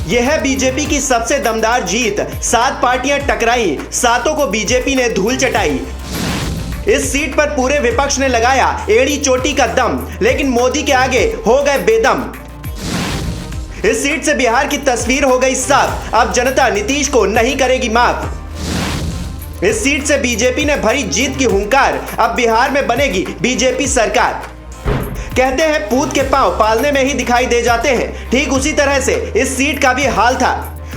यह है बीजेपी की सबसे दमदार जीत। 7 पार्टियां टकराई, सातों को बीजेपी ने धूल चटाई। इस सीट पर पूरे विपक्ष ने लगाया एड़ी चोटी का दम, लेकिन मोदी के आगे हो गए बेदम। इस सीट से बिहार की तस्वीर हो गई साफ, अब जनता नीतीश को नहीं करेगी माफ। इस सीट से बीजेपी ने भरी जीत की हुंकार, अब बिहार में बनेगी बीजेपी सरकार। कहते हैं पूत के पांव पालने में ही दिखाई दे जाते हैं, ठीक उसी तरह से इस सीट का भी हाल था।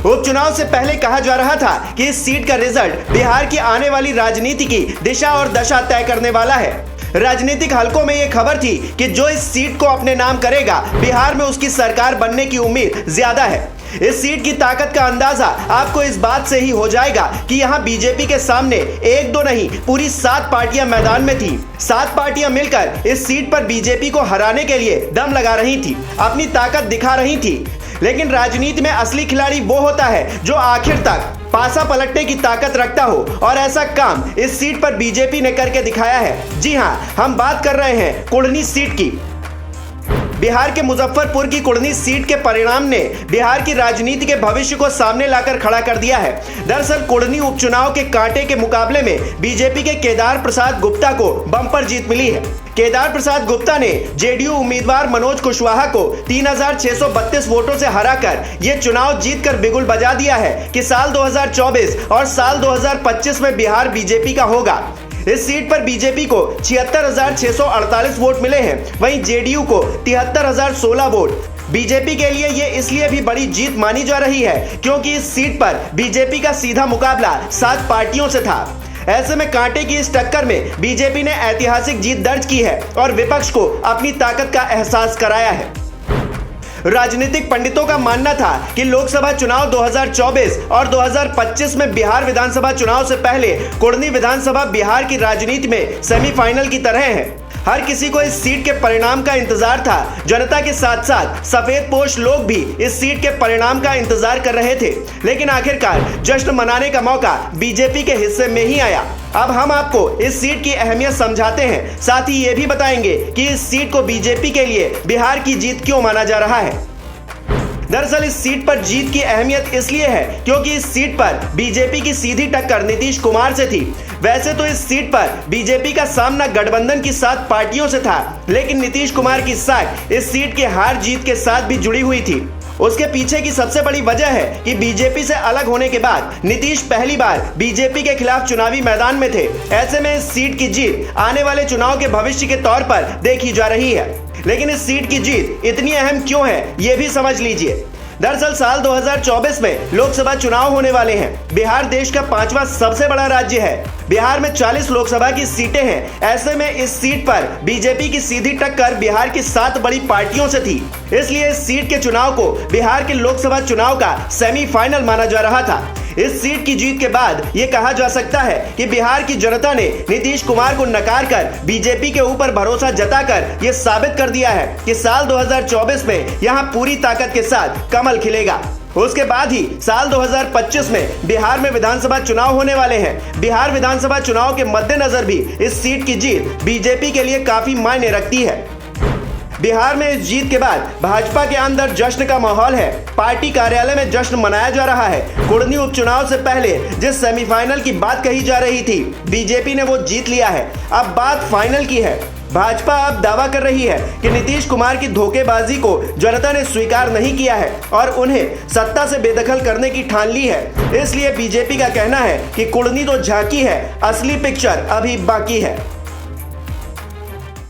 उपचुनाव से पहले कहा जा रहा था कि इस सीट का रिजल्ट बिहार की आने वाली राजनीति की दिशा और दशा तय करने वाला है। राजनीतिक हलकों में यह खबर थी कि जो इस सीट को अपने नाम करेगा, बिहार में उसकी सरकार बनने की उम्मीद ज्यादा है। इस सीट की ताकत का अंदाजा आपको इस बात से ही हो जाएगा कि यहां बीजेपी के सामने एक दो नहीं पूरी 7 पार्टियां मैदान में थी। 7 पार्टियां मिलकर इस सीट पर बीजेपी को हराने के लिए दम लगा रही थी, अपनी ताकत दिखा रही थी। लेकिन राजनीति में असली खिलाड़ी वो होता है जो आखिर तक पासा पलटने की ताकत रखता हो, और ऐसा काम इस सीट पर बीजेपी ने करके दिखाया है। जी हां, हम बात कर रहे हैं कुढ़नी सीट की। बिहार के मुजफ्फरपुर की कुढ़नी सीट के परिणाम ने बिहार की राजनीति के भविष्य को सामने लाकर खड़ा कर दिया है। दरअसल कुढ़नी उपचुनाव के कांटे के मुकाबले में बीजेपी के केदार प्रसाद गुप्ता को बम्पर जीत मिली है। केदार प्रसाद गुप्ता ने जेडीयू उम्मीदवार मनोज कुशवाहा को 3632 वोटों से हराकर ये चुनाव जीतकर बिगुल बजा दिया है कि साल 2024 और साल 2025 में बिहार बीजेपी का होगा। इस सीट पर बीजेपी को 76,648 वोट मिले हैं, वहीं जेडीयू को 73,016 वोट। बीजेपी के लिए ये इसलिए भी बड़ी जीत मानी जा रही है क्योंकि इस सीट पर बीजेपी का सीधा मुकाबला 7 पार्टियों से था। ऐसे में कांटे की इस टक्कर में बीजेपी ने ऐतिहासिक जीत दर्ज की है और विपक्ष को अपनी ताकत का एहसास कराया है। राजनीतिक पंडितों का मानना था कि लोकसभा चुनाव 2024 और 2025 में बिहार विधानसभा चुनाव से पहले कुढ़नी विधानसभा बिहार की राजनीति में सेमीफाइनल की तरह है। हर किसी को इस सीट के परिणाम का इंतजार था। जनता के साथ साथ सफेदपोश लोग भी इस सीट के परिणाम का इंतजार कर रहे थे, लेकिन आखिरकार जश्न मनाने का मौका बीजेपी के हिस्से में ही आया। अब हम आपको इस सीट की अहमियत समझाते हैं, साथ ही ये भी बताएंगे कि इस सीट को बीजेपी के लिए बिहार की जीत क्यों माना जा रहा है। दरअसल इस सीट पर जीत की अहमियत इसलिए है क्योंकि इस सीट पर बीजेपी की सीधी टक्कर नीतीश कुमार से थी। वैसे तो इस सीट पर बीजेपी का सामना गठबंधन की 7 पार्टियों से था, लेकिन नीतीश कुमार की साख इस सीट के हार जीत के साथ भी जुड़ी हुई थी। उसके पीछे की सबसे बड़ी वजह है कि बीजेपी से अलग होने के बाद नीतीश पहली बार बीजेपी के खिलाफ चुनावी मैदान में थे। ऐसे में इस सीट की जीत आने वाले चुनाव के भविष्य के तौर पर देखी जा रही है। लेकिन इस सीट की जीत इतनी अहम क्यों है, ये भी समझ लीजिए। दरअसल साल 2024 में लोकसभा चुनाव होने वाले हैं। बिहार देश का 5वां सबसे बड़ा राज्य है। बिहार में 40 लोकसभा की सीटें हैं। ऐसे में इस सीट पर बीजेपी की सीधी टक्कर बिहार की 7 बड़ी पार्टियों से थी, इसलिए इस सीट के चुनाव को बिहार के लोकसभा चुनाव का सेमीफाइनल माना जा रहा था। इस सीट की जीत के बाद ये कहा जा सकता है कि बिहार की जनता ने नीतीश कुमार को नकार कर बीजेपी के ऊपर भरोसा जताकर ये साबित कर दिया है कि साल 2024 में यहाँ पूरी ताकत के साथ कमल खिलेगा। उसके बाद ही साल 2025 में बिहार में विधानसभा चुनाव होने वाले हैं। बिहार विधानसभा चुनाव के मद्देनजर भी इस सीट की जीत बीजेपी के लिए काफी मायने रखती है। बिहार में इस जीत के बाद भाजपा के अंदर जश्न का माहौल है। पार्टी कार्यालय में जश्न मनाया जा रहा है। कुढ़नी उपचुनाव से पहले जिस सेमीफाइनल की बात कही जा रही थी, बीजेपी ने वो जीत लिया है। अब बात फाइनल की है। भाजपा अब दावा कर रही है कि नीतीश कुमार की धोखेबाजी को जनता ने स्वीकार नहीं किया है और उन्हें सत्ता से बेदखल करने की ठान ली है। इसलिए बीजेपी का कहना है कि कुढ़नी तो झांकी है, असली पिक्चर अभी बाकी है।